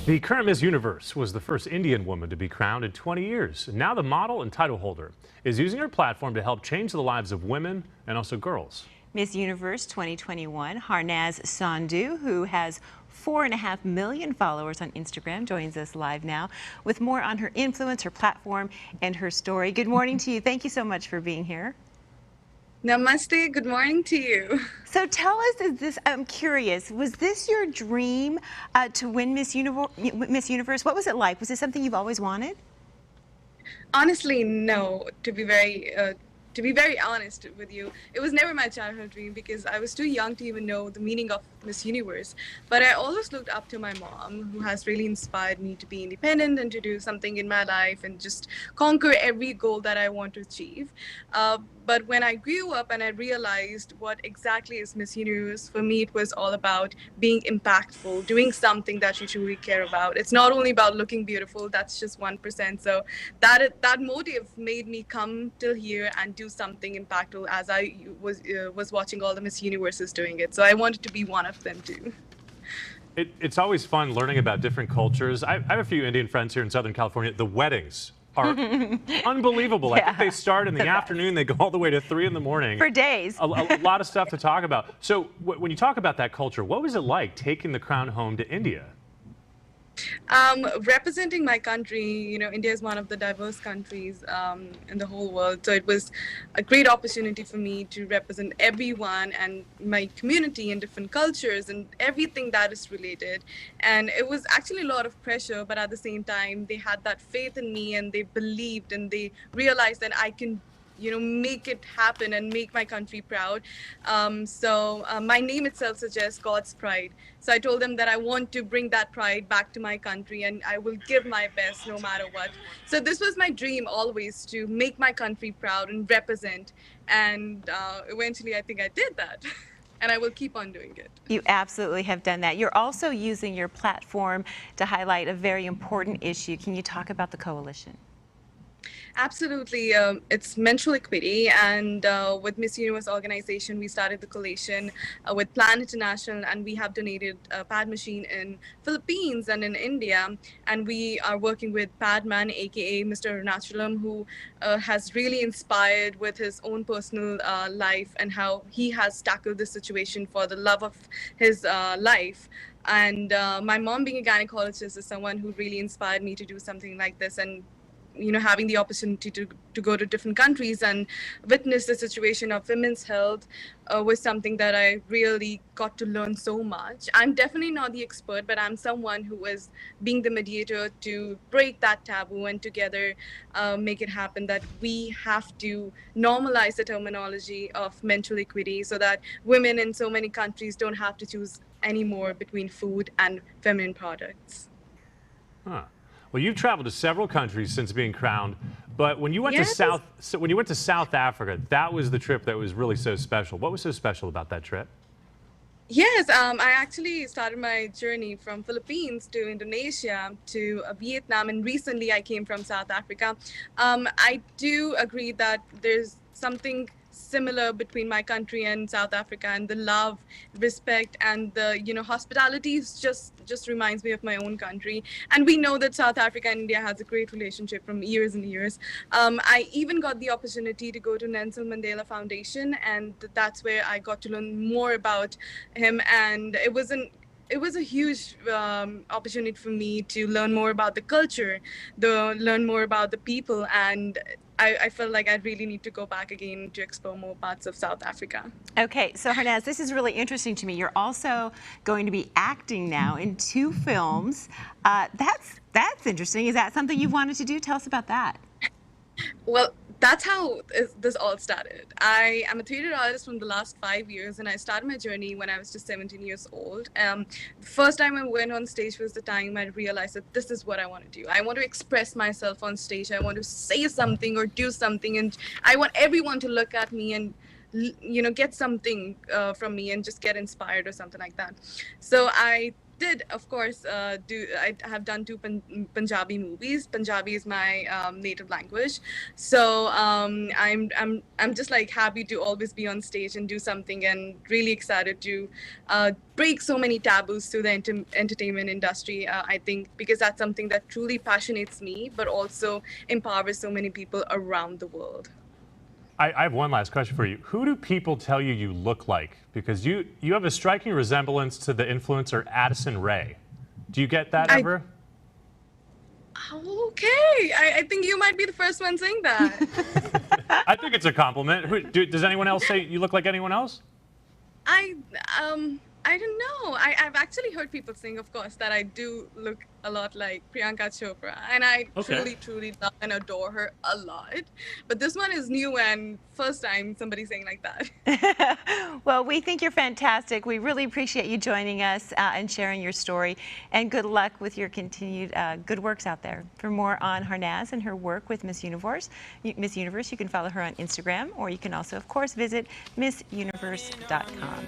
The current Miss Universe was the first Indian woman to be crowned in 20 years. Now the model and title holder is using her platform to help change the lives of women and also girls. Miss Universe 2021, Harnaz Sandhu, who has 4.5 million followers on Instagram, joins us live now with more on her influence, her platform, and her story. Good morning to you. Thank you so much for being here. Namaste, good morning to you. So tell us, I'm curious, was this your dream to win Miss Universe? What was it like? Was this something you've always wanted? Honestly, no, to be very honest with you, it was never my childhood dream because I was too young to even know the meaning of Miss Universe. But I always looked up to my mom, who has really inspired me to be independent and to do something in my life and just conquer every goal that I want to achieve. But when I grew up and I realized what exactly is Miss Universe, for me it was all about being impactful, doing something that you truly care about. It's not only about looking beautiful, that's just 1%. So that motive made me come till here and do something impactful as I was watching all the Miss Universes doing it. So I wanted to be one of them too. It's always fun learning about different cultures. I have a few Indian friends here in Southern California. The weddings are unbelievable. Yeah. I think they start in the afternoon, they go all the way to 3 in the morning. For days. A lot of stuff to talk about. So when you talk about that culture, what was it like taking the crown home to India? Representing my country, India is one of the diverse countries in the whole world. So it was a great opportunity for me to represent everyone and my community and different cultures and everything that is related. And it was actually a lot of pressure, but at the same time, they had that faith in me and they believed and they realized that I can make it happen and make my country proud. My name itself suggests God's pride. So I told them that I want to bring that pride back to my country and I will give my best no matter what. So this was my dream always, to make my country proud and represent. And eventually I think I did that. And I will keep on doing it. You absolutely have done that. You're also using your platform to highlight a very important issue. Can you talk about the coalition? Absolutely. It's menstrual equity, and with Miss Universe organization, we started the coalition with Plan International, and we have donated a pad machine in Philippines and in India, and we are working with Padman, aka Mr. Arunachalam, who has really inspired with his own personal life and how he has tackled this situation for the love of his life. And my mom, being a gynecologist, is someone who really inspired me to do something like this. And having the opportunity to go to different countries and witness the situation of women's health was something that I really got to learn so much. I'm definitely not the expert, but I'm someone who is being the mediator to break that taboo and together make it happen, that we have to normalize the terminology of menstrual equity so that women in so many countries don't have to choose anymore between food and feminine products. Huh. Well, you've traveled to several countries since being crowned, but when you went Yes. to South Africa, that was the trip that was really so special. What was so special about that trip? Yes, I actually started my journey from Philippines to Indonesia to Vietnam, and recently I came from South Africa. I do agree that there's something similar between my country and South Africa, and the love, respect, and the hospitality just reminds me of my own country. And we know that South Africa and India has a great relationship from years and years. I even got the opportunity to go to Nelson Mandela Foundation, and that's where I got to learn more about him. And it was a huge opportunity for me to learn more about the culture, learn more about the people, and I felt like I really need to go back again to explore more parts of South Africa. Okay, so Harnaz, this is really interesting to me. You're also going to be acting now in 2 films. That's interesting. Is that something you've wanted to do? Tell us about that. Well, that's how this all started. I am a theater artist from the last 5 years, and I started my journey when I was just 17 years old. The first time I went on stage was the time I realized that this is what I want to do. I want to express myself on stage. I want to say something or do something, and I want everyone to look at me and get something from me and just get inspired or something like that. So I did, of course, I have done two Punjabi movies. Punjabi is my native language, so I'm just like happy to always be on stage and do something, and really excited to break so many taboos to the entertainment industry. I think because that's something that truly passionates me, but also empowers so many people around the world. I have one last question for you. Who do people tell you you look like? Because you have a striking resemblance to the influencer Addison Rae. Do you get that ever? Okay, I think you might be the first one saying that. I think it's a compliment. Does anyone else say you look like anyone else? I don't know. I've actually heard people saying, of course, that I do look a lot like Priyanka Chopra, and I truly love and adore her a lot. But this one is new and first time somebody saying like that. Well, we think you're fantastic. We really appreciate you joining us and sharing your story. And good luck with your continued good works out there. For more on Harnaz and her work with Miss Universe, you can follow her on Instagram, or you can also, of course, visit MissUniverse.com.